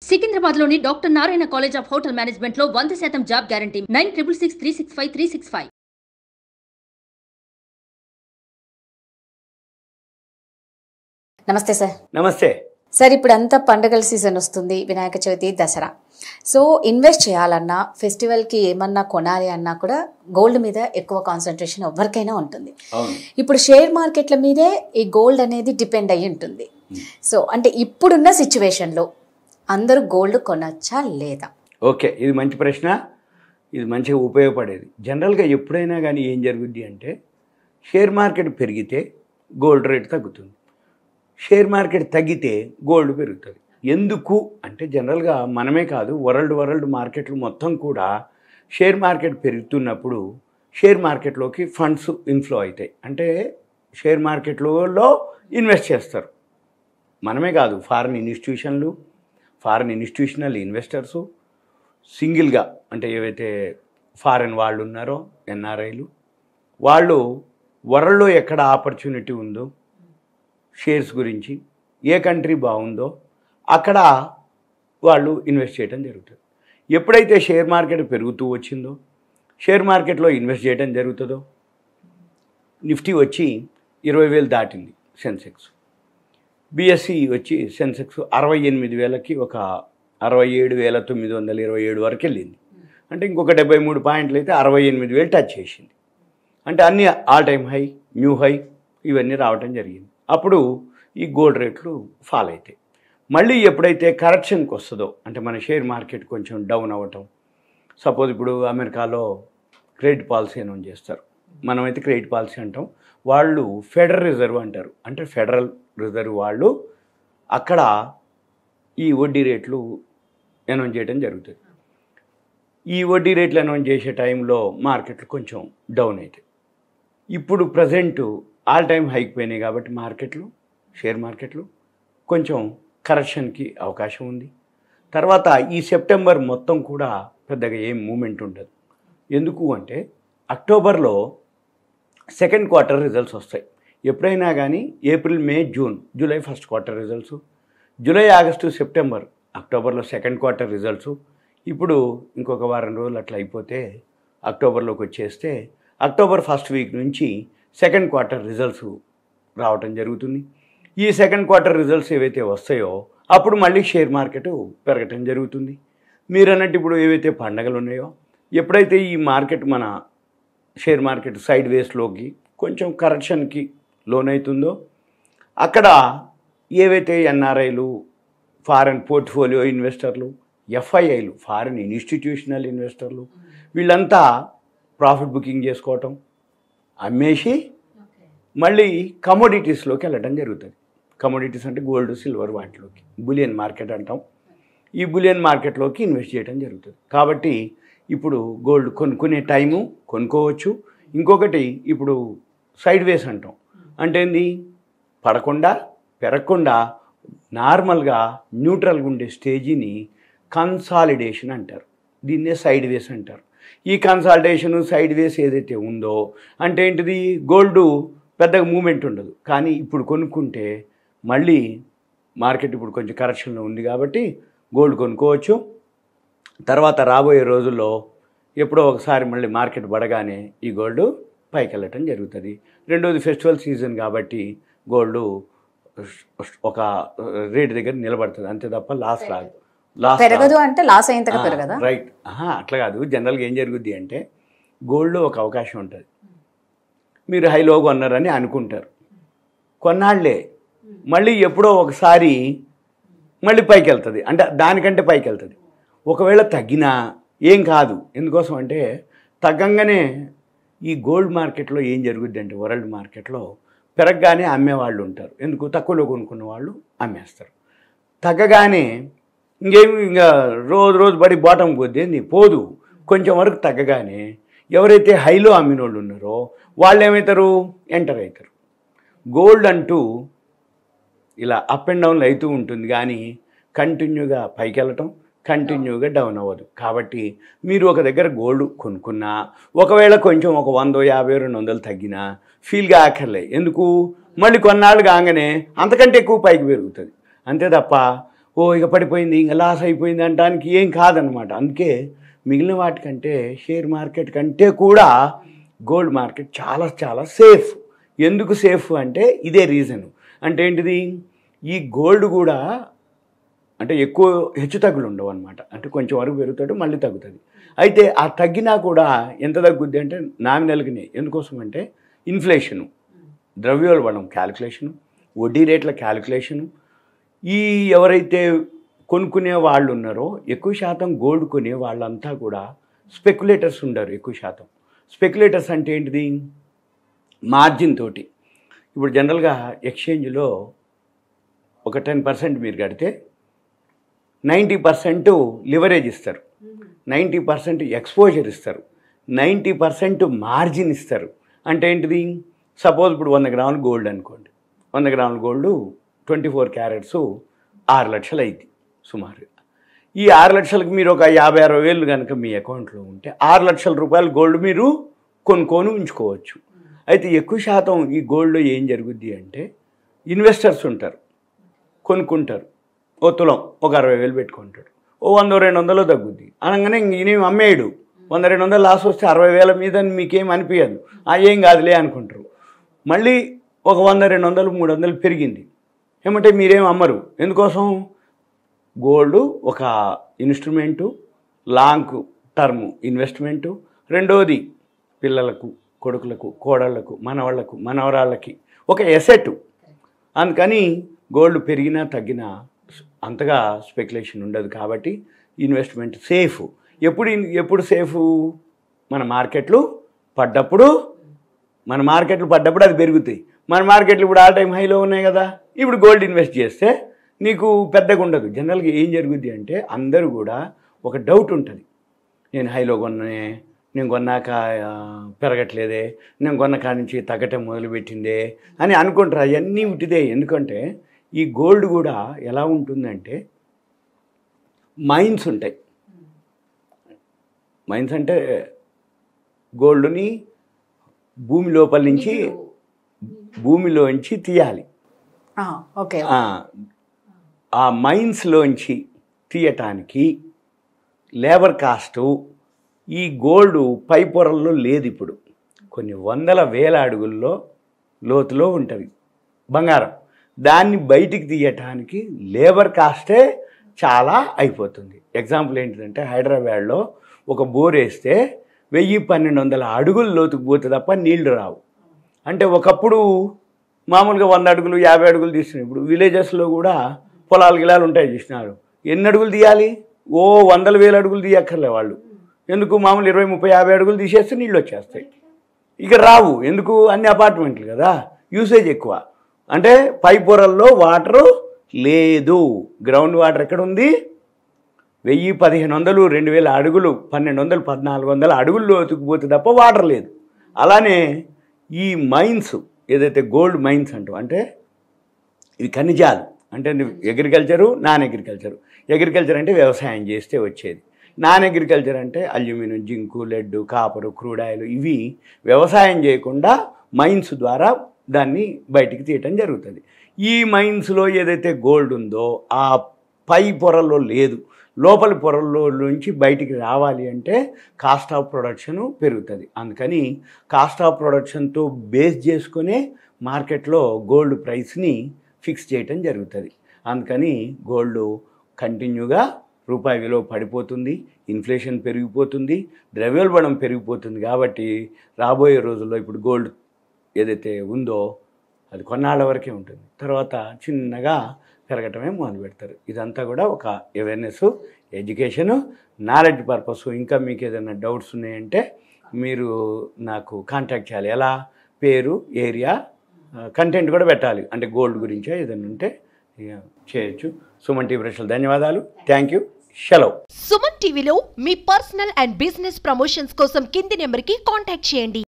సికింద్రాబాద్లోని doctor Narayana college of hotel మేనేజ్మెంట్లో 100% job guarantee 966365 నమస్తే sir. నమస్తే సార్, ఇప్పుడు అంతా పండుగల సీజన్ వస్తుంది, వినాయక చవితి, దసరా. సో ఇన్వెస్ట్ చేయాలన్నా, ఫెస్టివల్కి ఏమన్నా కొనాలి అన్నా కూడా గోల్డ్ మీద ఎక్కువ కాన్సన్ట్రేషన్ ఎవరికైనా ఉంటుంది. ఇప్పుడు షేర్ మార్కెట్ల మీదే ఈ గోల్డ్ అనేది డిపెండ్ అయ్యి ఉంటుంది. సో అంటే ఇప్పుడున్న సిచ్యువేషన్లో అందరూ గోల్డ్ కొనచ్చా లేదా? ఓకే, ఇది మంచి ప్రశ్న. ఇది మంచిగా ఉపయోగపడేది. జనరల్గా ఎప్పుడైనా కానీ ఏం జరుగుద్ది అంటే, షేర్ మార్కెట్ పెరిగితే గోల్డ్ రేట్ తగ్గుతుంది, షేర్ మార్కెట్ తగ్గితే గోల్డ్ పెరుగుతుంది. ఎందుకు అంటే జనరల్గా మనమే కాదు, వరల్డ్ మార్కెట్లు మొత్తం కూడా షేర్ మార్కెట్ పెరుగుతున్నప్పుడు షేర్ మార్కెట్లోకి ఫండ్స్ ఇన్ఫ్లో అవుతాయి. అంటే షేర్ మార్కెట్లో ఇన్వెస్ట్ చేస్తారు. మనమే కాదు, ఫారిన్ ఇన్స్టిట్యూషనల్ ఇన్వెస్టర్సు, సింగిల్గా అంటే ఏవైతే ఫారిన్ వాళ్ళు ఉన్నారో ఎన్ఆర్ఐలు, వాళ్ళు వరల్డ్లో ఎక్కడ ఆపర్చునిటీ ఉందో షేర్స్ గురించి, ఏ కంట్రీ బాగుందో అక్కడ వాళ్ళు ఇన్వెస్ట్ చేయడం జరుగుతుంది. ఎప్పుడైతే షేర్ మార్కెట్ పెరుగుతూ వచ్చిందో, షేర్ మార్కెట్లో ఇన్వెస్ట్ చేయడం జరుగుతుందో, నిఫ్టీ వచ్చి 20,000 దాటింది సెన్సెక్స్, బిఎస్సి వచ్చి సెన్సెక్స్ 68,000కి ఒక 67,927 వరకు వెళ్ళింది. అంటే ఇంకొక 73 పాయింట్లు అయితే 68,000 టచ్ చేసింది. అంటే అన్ని all time high, new high ఇవన్నీ రావటం జరిగింది. అప్పుడు ఈ గోల్డ్ రేట్లు ఫాల్ అవుతాయి. మళ్ళీ ఎప్పుడైతే కరెక్షన్కి వస్తుందో, అంటే మన షేర్ మార్కెట్ కొంచెం డౌన్ అవ్వటం, సపోజ్ ఇప్పుడు అమెరికాలో క్రెడిట్ పాలసీ అనౌన్స్ చేస్తారు, మనమైతే క్రెడిట్ పాలసీ అంటాం, వాళ్ళు ఫెడరల్ రిజర్వ్ అంటారు. అంటే ఫెడరల్ రిజర్వ్ వాళ్ళు అక్కడ ఈ వడ్డీ రేట్లు అనౌన్స్ చేయడం జరుగుతుంది. ఈ వడ్డీ రేట్లు అనౌన్స్ చేసే టైంలో మార్కెట్లు కొంచెం డౌన్ అవుతాయి. ఇప్పుడు ప్రజెంట్ ఆల్ టైమ్ హైక్ పోయినాయి కాబట్టి షేర్ మార్కెట్లు కొంచెం కరెక్షన్కి అవకాశం ఉంది. తర్వాత ఈ సెప్టెంబర్ మొత్తం కూడా పెద్దగా ఏం మూమెంట్ ఉండదు. ఎందుకు అంటే అక్టోబర్లో సెకండ్ క్వార్టర్ రిజల్ట్స్ వస్తాయి. ఎప్పుడైనా కానీ April, May, June, July first quarter results, July, August, September, అక్టోబర్లో సెకండ్ క్వార్టర్ రిజల్ట్స్. ఇప్పుడు ఇంకొక వారం రోజులు అట్లా అయిపోతే అక్టోబర్లోకి వచ్చేస్తే అక్టోబర్ ఫస్ట్ వీక్ నుంచి సెకండ్ క్వార్టర్ రిజల్ట్స్ రావటం జరుగుతుంది. ఈ సెకండ్ క్వార్టర్ రిజల్ట్స్ ఏవైతే వస్తాయో అప్పుడు మళ్ళీ షేర్ మార్కెట్ పెరగటం జరుగుతుంది. మీరు అన్నట్టు ఇప్పుడు ఏవైతే పండగలు ఉన్నాయో, ఎప్పుడైతే ఈ మార్కెట్ మన షేర్ మార్కెట్ సైడ్ వేస్లోకి కొంచెం కరెక్షన్కి లోనవుతుందో, అక్కడ ఏవైతే ఎన్ఆర్ఐలు, ఫారెన్ పోర్ట్ఫోలియో ఇన్వెస్టర్లు, ఎఫ్ఐఐలు, ఫారిన్ ఇన్స్టిట్యూషనల్ ఇన్వెస్టర్లు, వీళ్ళంతా ప్రాఫిట్ బుకింగ్ చేసుకోవటం, అమ్మేసి మళ్ళీ కమోడిటీస్లోకి వెళ్ళడం జరుగుతుంది. కమోడిటీస్ అంటే గోల్డ్, సిల్వర్, వాటిలోకి బులియన్ మార్కెట్ అంటాం. ఈ బులియన్ మార్కెట్లోకి ఇన్వెస్ట్ చేయడం జరుగుతుంది. కాబట్టి ఇప్పుడు గోల్డ్ కొనుక్కునే టైము కొనుక్కోవచ్చు. ఇంకొకటి ఇప్పుడు సైడ్ వేస్ అంటాం. అంటే ఏంది, పడకుండా పెరగకుండా నార్మల్గా న్యూట్రల్గా ఉండే స్టేజీని కన్సాలిడేషన్ అంటారు. దీన్నే సైడ్ వేస్ అంటారు. ఈ కన్సాలిడేషను, సైడ్ వేస్ ఏదైతే ఉందో అంటే ఏంటిది, గోల్డ్ పెద్దగా మూమెంట్ ఉండదు. కానీ ఇప్పుడు కొనుక్కుంటే మళ్ళీ మార్కెట్ ఇప్పుడు కొంచెం కరెక్షన్లో ఉంది కాబట్టి గోల్డ్ కొనుక్కోవచ్చు. తర్వాత రాబోయే రోజుల్లో ఎప్పుడో ఒకసారి మళ్ళీ మార్కెట్ పడగానే ఈ గోల్డ్ పైకి వెళ్ళటం జరుగుతుంది. రెండోది ఫెస్టివల్ సీజన్ కాబట్టి గోల్డ్ ఒక రేట్ దగ్గర నిలబడుతుంది, అంతే తప్ప లాస్ రాదు. పెరగదు అంటే లాస్ అయ్యేంతగా పెరగదా? రైట్, అట్లా కాదు. జనరల్గా ఏం జరుగుద్ది అంటే, గోల్డ్లో ఒక అవకాశం ఉంటుంది. మీరు హైలో కొన్నారని అనుకుంటారు, కొన్నాళ్లే మళ్ళీ ఎప్పుడో ఒకసారి మళ్ళీ పైకి వెళ్తుంది, అంటే దానికంటే పైకి వెళ్తుంది. ఒకవేళ తగ్గినా ఏం కాదు. ఎందుకోసం అంటే తగ్గంగానే ఈ గోల్డ్ మార్కెట్లో ఏం జరుగుద్ది అంటే, వరల్డ్ మార్కెట్లో పెరగగానే అమ్మేవాళ్ళు ఉంటారు. ఎందుకు, తక్కువలో కొనుక్కున్న వాళ్ళు అమ్మేస్తారు. తగ్గగానే ఇంకా రోజు పడి బాటం పోదు. కొంచెం వరకు తగ్గగానే ఎవరైతే హైలో అమ్మిన వాళ్ళు ఉన్నారో వాళ్ళు ఏమవుతారు, ఎంటర్ అవుతారు. గోల్డ్ అంటూ ఇలా అప్ అండ్ డౌన్లు అవుతూ ఉంటుంది, కానీ కంటిన్యూగా పైకి వెళ్ళటం, కంటిన్యూగా డౌన్ అవ్వదు. కాబట్టి మీరు ఒక దగ్గర గోల్డ్ కొనుక్కున్నా, ఒకవేళ కొంచెం ఒక 100, 50, 200 తగ్గినా ఫీల్గా ఆఖర్లే. ఎందుకు, మళ్ళీ కొన్నాళ్ళు కాగానే అంతకంటే ఎక్కువ పైకి పెరుగుతుంది. అంతే తప్ప ఇక పడిపోయింది, ఇంకా లాస్ అయిపోయింది అనడానికి ఏం కాదనమాట. అందుకే మిగిలిన వాటికంటే షేర్ మార్కెట్ కంటే కూడా గోల్డ్ మార్కెట్ చాలా చాలా సేఫ్. ఎందుకు సేఫ్ అంటే ఇదే రీజను. అంటే ఏంటిది, ఈ గోల్డ్ కూడా అంటే ఎక్కువ హెచ్చు తగ్గులు ఉండవు అనమాట. అంటే కొంచెం వరకు పెరుగుతాడు, మళ్ళీ తగ్గుతుంది. అయితే ఆ తగ్గినా కూడా ఎంత తగ్గుద్ది అంటే నామినల్గానే. ఎందుకోసం అంటే ఇన్ఫ్లేషను, ద్రవ్యోల్బణం క్యాలిక్యులేషను, వడ్డీ రేట్ల క్యాలిక్యులేషను. ఈ ఎవరైతే కొనుక్కునే వాళ్ళు ఉన్నారో ఎక్కువ శాతం గోల్డ్ కొనే వాళ్ళంతా కూడా స్పెక్యులేటర్స్ ఉండరు. ఎక్కువ శాతం స్పెక్యులేటర్స్ అంటే ఏంటిది, మార్జిన్ తోటి. ఇప్పుడు జనరల్గా ఎక్స్చేంజ్లో ఒక 10% మీరు కడితే 90% లివరేజ్ ఇస్తారు, 90% ఎక్స్పోజర్ ఇస్తారు, 90% మార్జిన్ ఇస్తారు. అంటే ఏంటిది, సపోజ్ ఇప్పుడు 100 గ్రాములు గోల్డ్ అనుకోండి. 100 గ్రాముల గోల్డ్ 24 క్యారెట్స్ 6 లక్షలు అయింది సుమారుగా. ఈ 6 లక్షలకు మీరు ఒక 50-60 వేలు కనుక మీ అకౌంట్లో ఉంటే 6 లక్షల రూపాయలు గోల్డ్ మీరు కొనుక్కొని ఉంచుకోవచ్చు. అయితే ఎక్కువ శాతం ఈ గోల్డ్లో ఏం జరుగుద్ది అంటే ఇన్వెస్టర్స్ ఉంటారు, కొనుక్కుంటారు. ఓ తులం ఒక 60 వేలు పెట్టుకుంటాడు, ఓ 100-200 తగ్గుద్ది అనగానే ఈయనేం అమ్మేయడు. 100-200 లాస్ వస్తే 60 వేల మీద మీకేం అనిపించదు, ఏం కాదులే అనుకుంటారు. మళ్ళీ ఒక 100-200-300 పెరిగింది ఏమంటే మీరేం అమ్మరు. ఎందుకోసం, గోల్డ్ ఒక ఇన్స్ట్రుమెంటు, లాంగ్ టర్మ్ ఇన్వెస్ట్మెంటు. రెండోది పిల్లలకు, కొడుకులకు, కోడళ్లకు, మనవాళ్లకు, మనవరాళ్ళకి ఒక ఎసెట్. అందుకని గోల్డ్ పెరిగినా తగ్గినా అంతగా స్పెక్యులేషన్ ఉండదు. కాబట్టి ఇన్వెస్ట్మెంట్ సేఫ్. ఎప్పుడు సేఫ్, మన మార్కెట్లు పడ్డప్పుడు అది పెరుగుతాయి. మన మార్కెట్లు ఇప్పుడు ఆల్ టైమ్ హైలో ఉన్నాయి కదా. ఇప్పుడు గోల్డ్ ఇన్వెస్ట్ చేస్తే నీకు పెద్దగా ఉండదు. జనరల్గా ఏం జరుగుద్ది అంటే అందరూ కూడా ఒక డౌట్ ఉంటుంది, నేను హైలో నేను కొన్నాక పెరగట్లేదే, నేను కొన్న కాడి నుంచి తగ్గటం మొదలుపెట్టిందే అని అనుకుంటారు. అవన్నీ ఉట్టిదే. ఎందుకంటే ఈ గోల్డ్ కూడా ఎలా ఉంటుందంటే మైన్స్ ఉంటాయి. మైన్స్ అంటే గోల్డ్ని భూమిలోంచి తీయాలి. ఓకే. ఆ మైన్స్లోంచి తీయటానికి లేబర్ కాస్టు ఈ గోల్డ్ పై పొరల్లో లేదు. ఇప్పుడు కొన్ని 100,000 అడుగుల్లో లోతులో ఉంటుంది బంగారం. దాన్ని బయటికి తీయటానికి లేబర్ కాస్టే చాలా అయిపోతుంది. ఎగ్జాంపుల్ ఏంటిదంటే హైదరాబాద్లో ఒక బోర్ వేస్తే 1000-1200 అడుగులు లోతుకు పోతే తప్ప నీళ్లు రావు. అంటే ఒకప్పుడు మామూలుగా 100 అడుగులు 50 అడుగులు తీస్తున్నారు. ఇప్పుడు విలేజెస్లో కూడా పొలాలు గిలాలు ఉంటాయి చూసినారు, ఎన్ని అడుగులు తీయాలి, 100,000 అడుగులు తీయక్కర్లే వాళ్ళు. ఎందుకు, మామూలు 20-30-50 అడుగులు తీసేస్తే నీళ్ళు వచ్చేస్తాయి. ఇక రావు. ఎందుకు, అన్ని అపార్ట్మెంట్లు కదా, యూసేజ్ ఎక్కువ. అంటే పై పొరల్లో వాటరు లేదు. గ్రౌండ్ వాటర్ ఎక్కడ ఉంది, 1000-1500 2000 అడుగులు 1200-1400 అడుగులు లోతుకుపోతే తప్ప వాటర్ లేదు. అలానే ఈ మైన్స్ ఏదైతే గోల్డ్ మైన్స్ అంటాం, అంటే ఇవి ఖనిజాలు. అంటే అగ్రికల్చరు, నాన్ అగ్రికల్చరు. అగ్రికల్చర్ అంటే వ్యవసాయం చేస్తే వచ్చేది. నాన్ అగ్రికల్చర్ అంటే aluminium, zinc, lead, copper, crude oil. ఇవి వ్యవసాయం చేయకుండా మైన్స్ ద్వారా దాన్ని బయటికి తీయటం జరుగుతుంది. ఈ మైన్స్లో ఏదైతే గోల్డ్ ఉందో ఆ పై పొరల్లో లేదు. లోపలి పొరల్లో నుంచి బయటికి రావాలి అంటే కాస్ట్ ఆఫ్ ప్రొడక్షన్ పెరుగుతుంది. అందుకని కాస్ట్ ఆఫ్ ప్రొడక్షన్తో బేస్ చేసుకునే మార్కెట్లో గోల్డ్ ప్రైస్ని ఫిక్స్ చేయటం జరుగుతుంది. అందుకని గోల్డ్ కంటిన్యూగా రూపాయి విలువ పడిపోతుంది, ఇన్ఫ్లేషన్ పెరిగిపోతుంది, ద్రవ్యోల్బణం పెరిగిపోతుంది. కాబట్టి రాబోయే రోజుల్లో ఇప్పుడు గోల్డ్ ఏదైతే ఉందో అది కొన్నాళ్ళ వరకే ఉంటుంది, తర్వాత చిన్నగా పెరగటమే మొదలు పెడతారు. ఇదంతా కూడా ఒక అవేర్నెస్, ఎడ్యుకేషను, నాలెడ్జ్ పర్పస్. ఇంకా మీకు ఏదైనా డౌట్స్ ఉన్నాయంటే మీరు నాకు కాంటాక్ట్ చేయాలి. ఎలా, పేరు, ఏరియా, కంటెంట్ కూడా పెట్టాలి. అంటే గోల్డ్ గురించే ఏదైనా ఉంటే చేయొచ్చు. సుమన్ టీవీ ప్రేక్షకులకు ధన్యవాదాలు. Thank you. సెలవు. సుమన్ టీవీలో మీ పర్సనల్ అండ్ బిజినెస్ ప్రమోషన్స్ కోసం కింది నెంబర్కి కాంటాక్ట్ చేయండి.